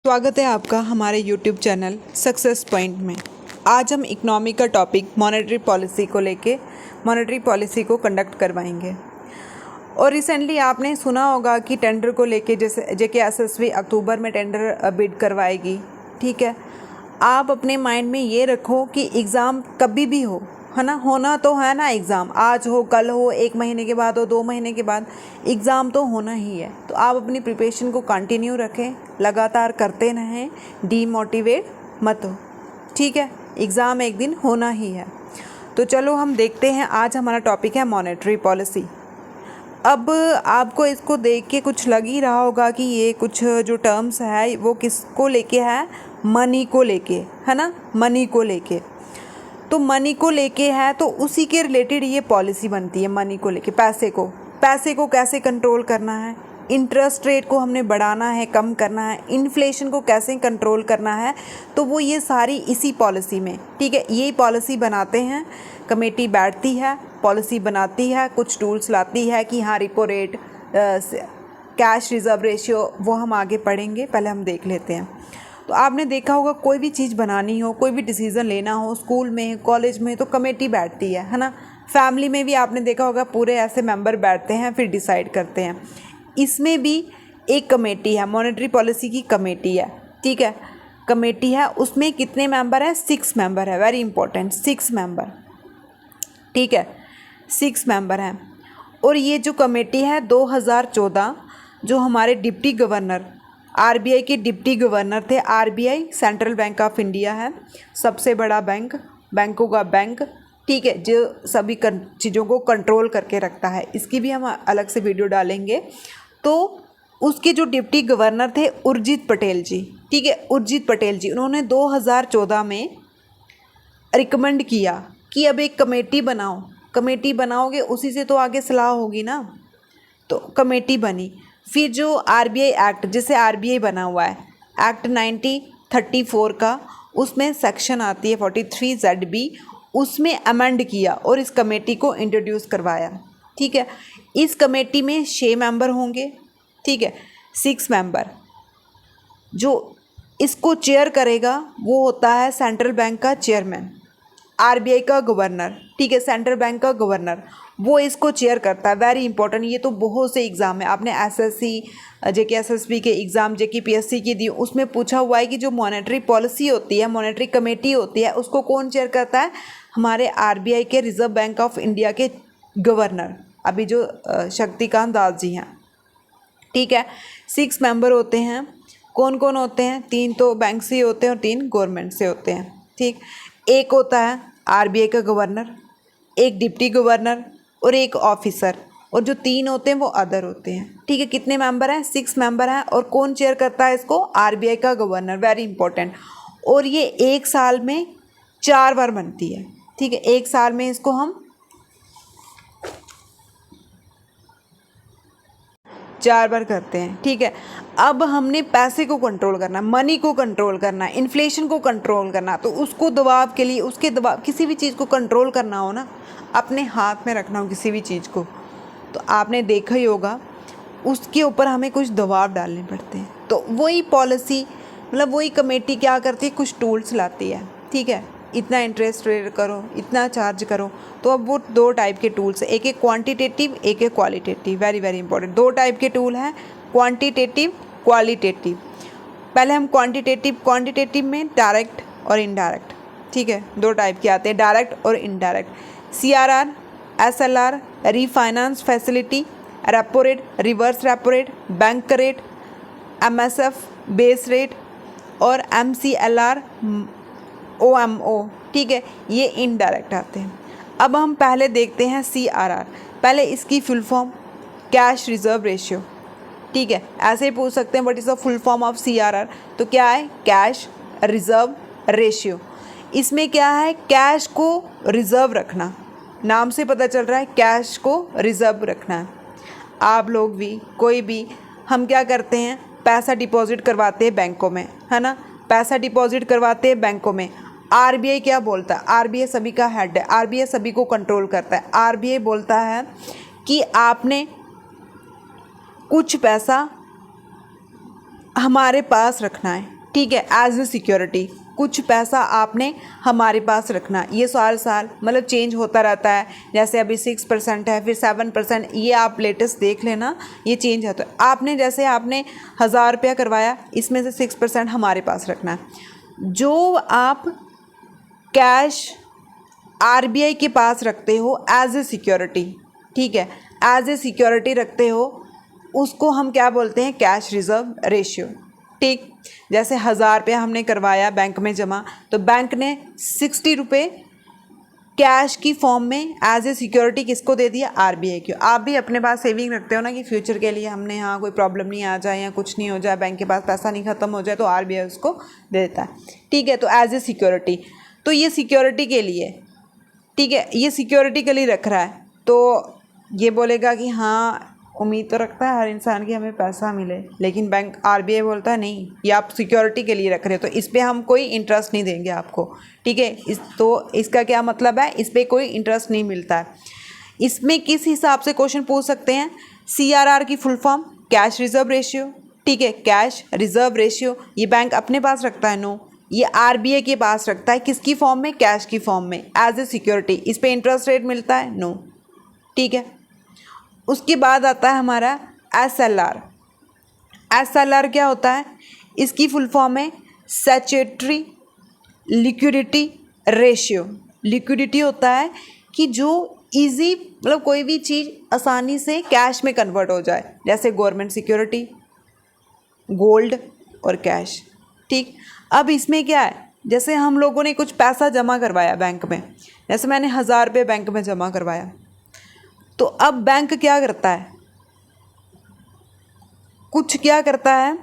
स्वागत है आपका हमारे यूट्यूब चैनल सक्सेस पॉइंट में। आज हम इकोनॉमी का टॉपिक मॉनेटरी पॉलिसी को लेके मॉनेटरी पॉलिसी को कंडक्ट करवाएंगे। और रिसेंटली आपने सुना होगा कि टेंडर को लेके जैसे JKSSB अक्टूबर में टेंडर बिड करवाएगी। ठीक है, आप अपने माइंड में ये रखो कि एग्ज़ाम कभी भी हो, है ना, होना तो है ना। एग्ज़ाम आज हो, कल हो, 1 महीने के बाद हो, 2 महीने के बाद, एग्ज़ाम तो होना ही है। तो आप अपनी प्रिपरेशन को कंटिन्यू रखें, लगातार करते रहें, डीमोटिवेट मत हो। ठीक है, एग्ज़ाम एक दिन होना ही है। तो चलो हम देखते हैं, आज हमारा टॉपिक है मॉनेटरी पॉलिसी। अब आपको इसको देख के कुछ लग ही रहा होगा कि ये कुछ जो टर्म्स है वो किसको लेके है, मनी को लेके, है ना, मनी को लेके। तो मनी को लेके है तो उसी के रिलेटेड ये पॉलिसी बनती है। मनी को लेके, पैसे को कैसे कंट्रोल करना है, इंटरेस्ट रेट को हमने बढ़ाना है, कम करना है, इन्फ्लेशन को कैसे कंट्रोल करना है, तो वो ये सारी इसी पॉलिसी में। ठीक है, यही पॉलिसी बनाते हैं, कमेटी बैठती है, पॉलिसी बनाती है, कुछ टूल्स लाती है कि हाँ repo rate, cash reserve ratio, वो हम आगे पढ़ेंगे, पहले हम देख लेते हैं। तो आपने देखा होगा कोई भी चीज़ बनानी हो, कोई भी डिसीज़न लेना हो, स्कूल में, कॉलेज में, तो कमेटी बैठती है ना। फैमिली में भी आपने देखा होगा पूरे ऐसे मेंबर बैठते हैं, फिर डिसाइड करते हैं। इसमें भी एक कमेटी है, मॉनेटरी पॉलिसी की कमेटी है। ठीक है, कमेटी है, उसमें कितने मेंबर हैं? 6 मेंबर है, वेरी इंपॉर्टेंट, 6 मेंबर। ठीक है, 6 मेंबर हैं। और ये जो कमेटी है 2014, जो हमारे डिप्टी गवर्नर, RBI के डिप्टी गवर्नर थे। RBI central bank of India है, सबसे बड़ा बैंक, बैंकों का बैंक। ठीक है, जो सभी चीज़ों को कंट्रोल करके रखता है। इसकी भी हम अलग से वीडियो डालेंगे। तो उसके जो डिप्टी गवर्नर थे उर्जित पटेल जी। ठीक है, उर्जित पटेल जी, उन्होंने 2014 में रिकमेंड किया कि अब एक कमेटी बनाओ। कमेटी बनाओगे उसी से तो आगे सलाह होगी ना। तो कमेटी बनी। फिर जो RBI एक्ट, जिसे RBI बना हुआ है, एक्ट 1934 का, उसमें सेक्शन आती है 43ZB, उसमें अमेंड किया और इस कमेटी को इंट्रोड्यूस करवाया। ठीक है, इस कमेटी में 6 मेंबर होंगे। ठीक है, 6 मेंबर। जो इसको चेयर करेगा वो होता है सेंट्रल बैंक का चेयरमैन, RBI का गवर्नर। ठीक है, सेंट्रल बैंक का गवर्नर, वो इसको चेयर करता है। वेरी इंपॉर्टेंट, ये तो बहुत से एग्ज़ाम है, आपने SSC, JKSSB के एग्ज़ाम, JKPSC की दी, उसमें पूछा हुआ है कि जो मॉनेटरी पॉलिसी होती है, मॉनेटरी कमेटी होती है, उसको कौन चेयर करता है? हमारे RBI के, रिजर्व बैंक ऑफ इंडिया के गवर्नर, अभी जो शक्तिकांत दास जी हैं। ठीक है, 6 मेंबर होते हैं। कौन कौन होते हैं? 3 तो बैंक से होते हैं और 3 गवर्नमेंट से होते हैं। ठीक, एक होता है RBI का गवर्नर, एक डिप्टी गवर्नर और एक ऑफिसर, और जो 3 होते हैं वो अदर होते हैं। ठीक है, कितने मेंबर हैं? 6 मेंबर हैं। और कौन चेयर करता है इसको? RBI का गवर्नर, वेरी इंपॉर्टेंट। और ये 1 साल में 4 बार बनती है। ठीक है, 1 साल में इसको हम 4 बार करते हैं। ठीक है, अब हमने पैसे को कंट्रोल करना, मनी को कंट्रोल करना, इन्फ्लेशन को कंट्रोल करना। तो उसको दबाव के लिए, उसके दबाव, किसी भी चीज़ को कंट्रोल करना हो ना, अपने हाथ में रखना हो किसी भी चीज़ को, तो आपने देखा ही होगा उसके ऊपर हमें कुछ दबाव डालने पड़ते हैं। तो वही पॉलिसी, मतलब वही कमेटी क्या करती है, कुछ टूल्स लाती है। ठीक है, इतना इंटरेस्ट रेट करो, इतना चार्ज करो। तो अब वो 2 टाइप के टूल्स हैं, एक है क्वांटिटेटिव, एक है qualitative. Very very important, 2 type के टूल हैं, क्वांटिटेटिव, क्वालिटेटिव। पहले हम क्वांटिटेटिव में डायरेक्ट और इनडायरेक्ट। ठीक है, 2 टाइप के आते हैं, डायरेक्ट और indirect. CRR, SLR, refinance facility, repo rate, reverse repo rate, bank rate, MSF, base rate, और MCLR, OMO। ठीक है, ये इनडायरेक्ट आते हैं। अब हम पहले देखते हैं CRR। पहले इसकी full form, cash reserve ratio. ठीक है, ऐसे ही पूछ सकते हैं what is the full form of CRR। तो क्या है? Cash reserve ratio. इसमें क्या है? कैश को रिजर्व रखना, नाम से पता चल रहा है कैश को रिजर्व रखना है। आप लोग भी, कोई भी, हम क्या करते हैं? पैसा डिपॉजिट करवाते हैं बैंकों में, है ना, पैसा डिपॉजिट करवाते हैं बैंकों में। RBI क्या बोलता है? RBI सभी का हेड है, RBI सभी को कंट्रोल करता है। RBI बोलता है कि आपने कुछ पैसा हमारे पास रखना है, ठीक है, एज ए सिक्योरिटी। कुछ पैसा आपने हमारे पास रखना, ये साल साल मतलब चेंज होता रहता है। जैसे अभी 6% है, फिर 7%, ये आप लेटेस्ट देख लेना, ये चेंज है। तो आपने जैसे आपने 1000 रुपया करवाया, इसमें से 6% हमारे पास रखना है। जो आप कैश आरबीआई के पास रखते हो एज ए सिक्योरिटी, ठीक है, एज ए सिक्योरिटी रखते हो, उसको हम क्या बोलते हैं, कैश रिजर्व रेशियो। ठीक, जैसे 1000 रुपया हमने करवाया बैंक में जमा, तो बैंक ने 60 रुपये कैश की फॉर्म में एज ए सिक्योरिटी किसको दे दिया, आरबीआई को। आप भी अपने पास सेविंग रखते हो ना कि फ्यूचर के लिए हमने यहाँ कोई प्रॉब्लम नहीं आ जाए या कुछ नहीं हो जाए, बैंक के पास पैसा नहीं ख़त्म हो जाए, तो आरबीआई उसको दे देता है। ठीक है, तो एज ए सिक्योरिटी, तो ये सिक्योरिटी के लिए, ठीक है, ये सिक्योरिटी के लिए रख रहा है। तो ये बोलेगा कि हाँ उम्मीद तो रखता है हर इंसान की हमें पैसा मिले, लेकिन बैंक आरबीआई बोलता है नहीं, ये आप सिक्योरिटी के लिए रख रहे हो, तो इस पर हम कोई इंटरेस्ट नहीं देंगे आपको। ठीक है, तो इसका क्या मतलब है, इस पर कोई इंटरेस्ट नहीं मिलता है। इसमें किस हिसाब से क्वेश्चन पूछ सकते हैं, CRR की full form cash reserve ratio. ठीक है, कैश रिजर्व रेशियो ये बैंक अपने पास रखता है, नो, ये आरबीआई के पास रखता है, किसकी फॉर्म में, कैश की फॉर्म में एज ए सिक्योरिटी। इस पर इंटरेस्ट रेट मिलता है, नो। ठीक है, उसके बाद आता है हमारा SLR। SLR क्या होता है, इसकी फुल फॉर्म है स्टैट्यूटरी लिक्विडिटी रेशियो। लिक्विडिटी होता है कि जो इजी मतलब कोई भी चीज़ आसानी से कैश में कन्वर्ट हो जाए, जैसे गवर्नमेंट सिक्योरिटी, गोल्ड और कैश। ठीक, अब इसमें क्या है, जैसे हम लोगों ने कुछ पैसा जमा करवाया बैंक में, जैसे मैंने 1000 रुपये बैंक में जमा करवाया, तो अब बैंक क्या करता है, कुछ क्या करता है,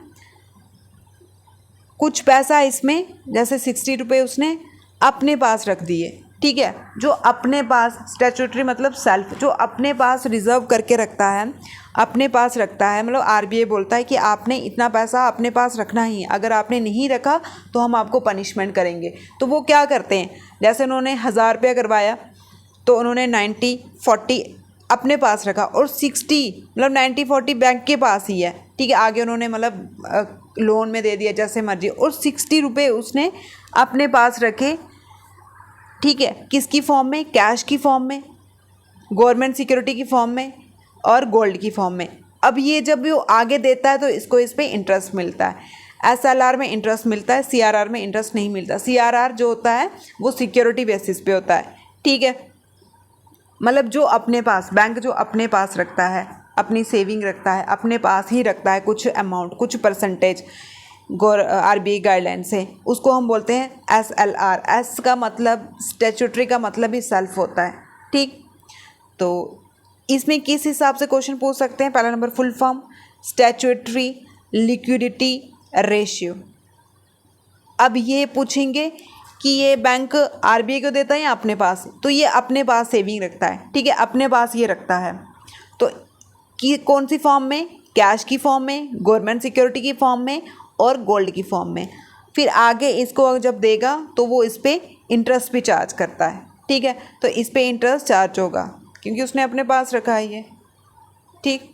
कुछ पैसा इसमें जैसे 60 रुपये उसने अपने पास रख दिए। ठीक है, जो अपने पास स्टैट्यूटरी मतलब सेल्फ, जो अपने पास रिजर्व करके रखता है, अपने पास रखता है, मतलब आरबीआई बोलता है कि आपने इतना पैसा अपने पास रखना ही है, अगर आपने नहीं रखा तो हम आपको पनिशमेंट करेंगे। तो वो क्या करते हैं, जैसे उन्होंने 1000 रुपया करवाया, तो उन्होंने 90-40 अपने पास रखा और 60 मतलब 90-40 बैंक के पास ही है। ठीक है, आगे उन्होंने मतलब लोन में दे दिया जैसे मर्जी, और 60 रुपये उसने अपने पास रखे। ठीक है, किसकी फॉर्म में, कैश की फॉर्म में, गवर्नमेंट सिक्योरिटी की फॉर्म में और गोल्ड की फॉर्म में। अब ये जब वो आगे देता है तो इसको इस पर इंटरेस्ट मिलता है। SLR में इंटरेस्ट मिलता है, CRR में इंटरेस्ट नहीं मिलता। CRR जो होता है वो सिक्योरिटी बेसिस पे होता है। ठीक है, मतलब जो अपने पास, बैंक जो अपने पास रखता है, अपनी सेविंग रखता है, अपने पास ही रखता है कुछ अमाउंट, कुछ परसेंटेज आरबीआई गाइडलाइन से, उसको हम बोलते हैं SLR। एस का मतलब स्टैट्यूटरी का मतलब ही सेल्फ होता है। ठीक, तो इसमें किस हिसाब से क्वेश्चन पूछ सकते हैं, पहला number full form statutory liquidity ratio. अब ये पूछेंगे कि ये बैंक आरबीआई को देता है या अपने पास, तो ये अपने पास सेविंग रखता है। ठीक है, अपने पास ये रखता है, तो कि कौन सी फॉर्म में, कैश की फॉर्म में, गवर्नमेंट सिक्योरिटी की फॉर्म में और गोल्ड की फॉर्म में। फिर आगे इसको जब देगा तो वो इस पर इंटरेस्ट भी चार्ज करता है। ठीक है, तो इस पर इंटरेस्ट चार्ज होगा क्योंकि उसने अपने पास रखा है ये। ठीक,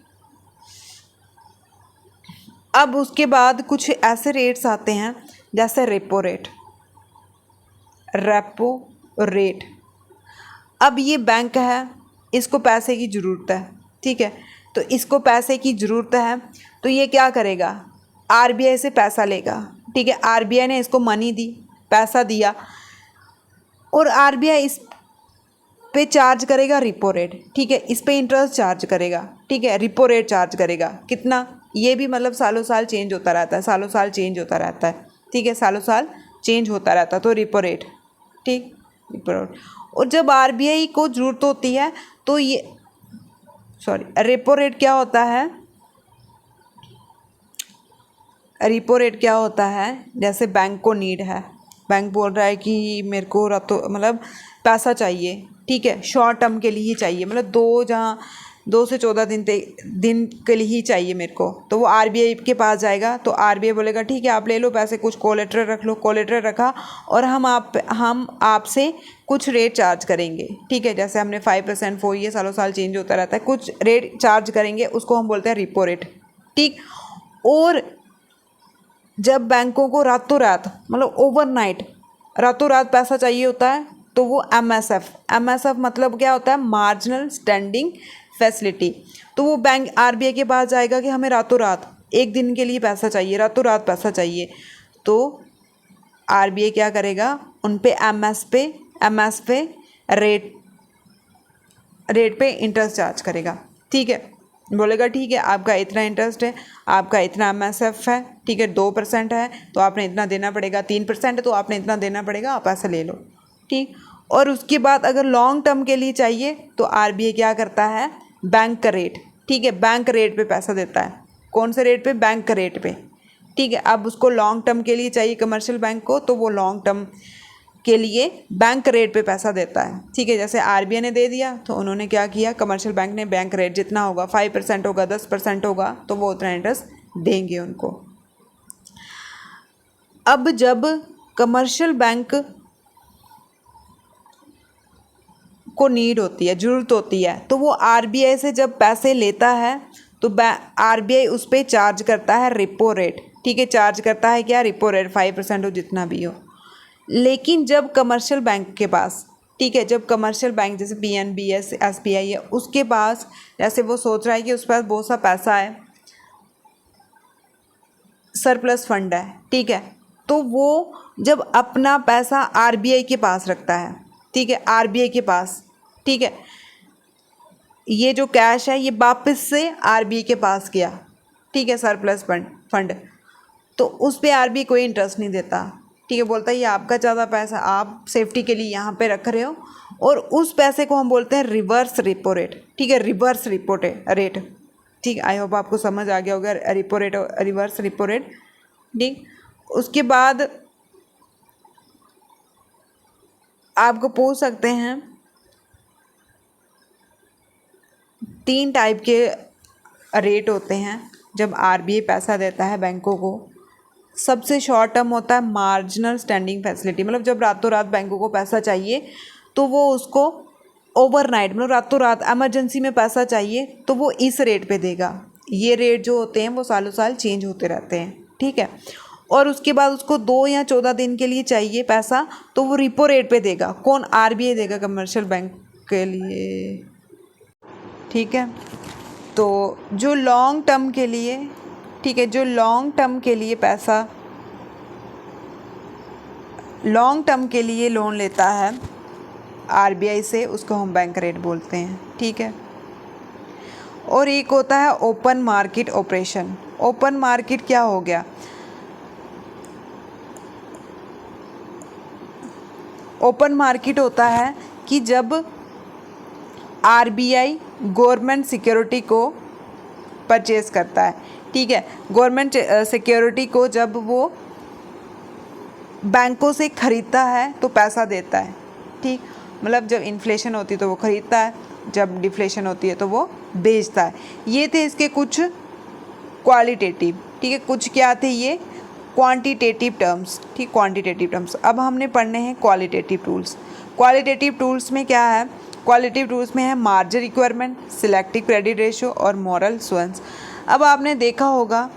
अब उसके बाद कुछ ऐसे रेट्स आते हैं जैसे रेपो रेट, रेपो रेट। अब ये बैंक है, इसको पैसे की ज़रूरत है। ठीक है, तो इसको पैसे की ज़रूरत है, तो ये क्या करेगा, आरबीआई से पैसा लेगा। ठीक है, आरबीआई ने इसको मनी दी, पैसा दिया, और आरबीआई इस पे चार्ज करेगा रिपो रेट। ठीक है, इस पे इंटरेस्ट चार्ज करेगा। ठीक है, रिपो रेट चार्ज करेगा कितना, ये भी मतलब सालों साल चेंज होता रहता है, सालों साल चेंज होता रहता है। ठीक है, सालों साल चेंज होता रहता है, तो रिपो रेट। ठीक, रिपो रेट। और जब आरबीआई को ज़रूरत होती है तो ये रेपो रेट क्या होता है, रिपो रेट क्या होता है, जैसे बैंक को नीड है, बैंक बोल रहा है कि मेरे को रातों मतलब पैसा चाहिए। ठीक है, शॉर्ट टर्म के लिए ही चाहिए, मतलब 2 से 14 दिन के लिए ही चाहिए मेरे को, तो वो आरबीआई के पास जाएगा। तो आरबीआई बोलेगा ठीक है आप ले लो पैसे, कुछ कोलेटरल रख लो। कोलेटरल रखा और हम आपसे कुछ रेट चार्ज करेंगे। ठीक है, जैसे हमने 5% 4, ये सालों साल चेंज होता रहता है, कुछ रेट चार्ज करेंगे, उसको हम बोलते हैं रिपो रेट। ठीक, और जब बैंकों को रातों रात मतलब ओवरनाइट रातों रात पैसा चाहिए होता है तो वो एमएसएफ मतलब क्या होता है, मार्जिनल स्टैंडिंग फैसिलिटी। तो वो बैंक आरबीआई के पास जाएगा कि हमें रातों रात एक दिन के लिए पैसा चाहिए, रातों रात पैसा चाहिए, तो आरबीआई क्या करेगा, उन पे एमएस पे रेट पे इंटरेस्ट चार्ज करेगा। ठीक है, बोलेगा ठीक है आपका इतना इंटरेस्ट है, आपका इतना एमएसएफ है, ठीक है 2% है तो आपने इतना देना पड़ेगा, 3% है तो आपने इतना देना पड़ेगा, आप ऐसा ले लो। ठीक, और उसके बाद अगर लॉन्ग टर्म के लिए चाहिए तो आरबीआई क्या करता है, बैंक का रेट, ठीक है बैंक रेट पे पैसा देता है। कौन से रेट पे, बैंक का रेट पे। ठीक है, अब उसको लॉन्ग टर्म के लिए चाहिए कमर्शियल बैंक को तो वो लॉन्ग टर्म के लिए बैंक रेट पे पैसा देता है। ठीक है, जैसे आरबीआई ने दे दिया तो उन्होंने क्या किया, कमर्शियल बैंक ने बैंक रेट जितना होगा 5% होगा, 10% होगा तो वो उतना इंटरेस्ट देंगे उनको। अब जब कमर्शियल बैंक को नीड होती है, ज़रूरत होती है, तो वो आरबीआई से जब पैसे लेता है तो आरबीआई उस पर चार्ज करता है रेपो रेट। ठीक है, चार्ज करता है क्या, रेपो रेट 5% हो जितना भी हो। लेकिन जब कमर्शियल बैंक के पास, ठीक है जब कमर्शियल बैंक जैसे पीएनबी है, एसबीआई है, उसके पास जैसे वो सोच रहा है कि उस पास बहुत सा पैसा है, सरप्लस फंड है, ठीक है, तो वो जब अपना पैसा आरबीआई के पास रखता है, ठीक है आरबीआई के पास, ठीक है ये जो कैश है ये वापस से आरबीआई के पास गया, ठीक है सरप्लस फंड, तो उस पर आरबीआई कोई इंटरेस्ट नहीं देता। ठीक है, बोलता है ये आपका ज़्यादा पैसा आप सेफ्टी के लिए यहाँ पे रख रहे हो, और उस पैसे को हम बोलते हैं रिवर्स रेपो रेट। ठीक है, रिवर्स रेपो रेट। ठीक, आई होप आपको समझ आ गया होगा रेपो रेट और रिवर्स रेपो रेट। ठीक, उसके बाद आपको पूछ सकते हैं 3 टाइप के रेट होते हैं जब आरबीआई पैसा देता है बैंकों को। सबसे शॉर्ट टर्म होता है मार्जिनल स्टैंडिंग फैसिलिटी, मतलब जब रातों रात बैंकों को पैसा चाहिए तो वो उसको ओवरनाइट मतलब रातों रात एमरजेंसी में पैसा चाहिए तो वो इस रेट पे देगा। ये रेट जो होते हैं वो सालों साल चेंज होते रहते हैं। ठीक है, और उसके बाद उसको 2 या 14 दिन के लिए चाहिए पैसा तो वो रिपो रेट पे देगा। कौन, आरबीआई देगा कमर्शियल बैंक के लिए। ठीक है, तो जो लॉन्ग टर्म के लिए, ठीक है जो लॉन्ग टर्म के लिए पैसा, लॉन्ग टर्म के लिए लोन लेता है आरबीआई से उसको हम बैंक रेट बोलते हैं। ठीक है, और एक होता है open market operation. Open market क्या हो गया, ओपन मार्केट होता है कि जब आरबीआई गवर्नमेंट सिक्योरिटी को परचेज करता है। ठीक है, गवर्नमेंट सिक्योरिटी को जब वो बैंकों से ख़रीदता है तो पैसा देता है। ठीक, मतलब जब इन्फ्लेशन होती है तो वो ख़रीदता है, जब डिफ्लेशन होती है तो वो बेचता है। ये थे इसके कुछ क्वालिटेटिव, ठीक है कुछ क्या थे ये क्वांटिटेटिव टर्म्स। ठीक, क्वांटिटेटिव टर्म्स। अब हमने पढ़ने हैं क्वालिटेटिव टूल्स। क्वालिटेटिव टूल्स में क्या है, क्वालिटेटिव टूल्स में है margin requirement, selective credit ratio और मॉरल सुएंस। अब आपने देखा होगा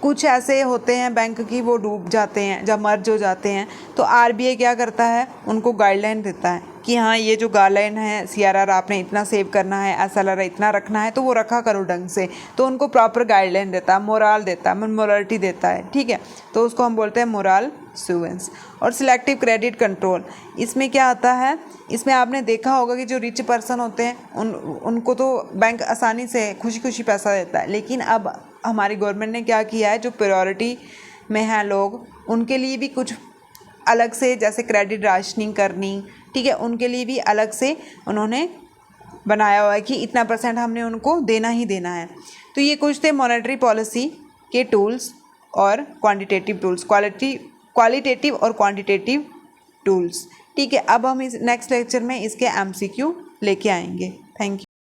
कुछ ऐसे होते हैं बैंक की वो डूब जाते हैं, जब मर्ज हो जाते हैं तो आरबीआई क्या करता है, उनको गाइडलाइन देता है कि हाँ ये जो गाइडलाइन है सीआरआर आपने इतना सेव करना है, एसएलआर इतना रखना है, तो वो रखा करो ढंग से। तो उनको प्रॉपर गाइडलाइन देता है, मोरल देता है, मोरालिटी देता है। ठीक है, तो उसको हम बोलते हैं मोरल सुएंस। और सिलेक्टिव क्रेडिट कंट्रोल, इसमें क्या आता है, इसमें आपने देखा होगा कि जो रिच पर्सन होते हैं उनको तो बैंक आसानी से खुशी खुशी पैसा देता है, लेकिन अब हमारी गवर्नमेंट ने क्या किया है, जो प्रायोरिटी में हैं लोग उनके लिए भी कुछ अलग से, जैसे क्रेडिट राशनिंग करनी, ठीक है उनके लिए भी अलग से उन्होंने बनाया हुआ है कि इतना % हमने उनको देना ही देना है। तो ये कुछ थे मॉनेटरी पॉलिसी के टूल्स और क्वांटिटेटिव टूल्स, क्वालिटेटिव और क्वांटिटेटिव टूल्स। ठीक है, अब हम इस नेक्स्ट लेक्चर में इसके MCQ लेके आएंगे। Thank you.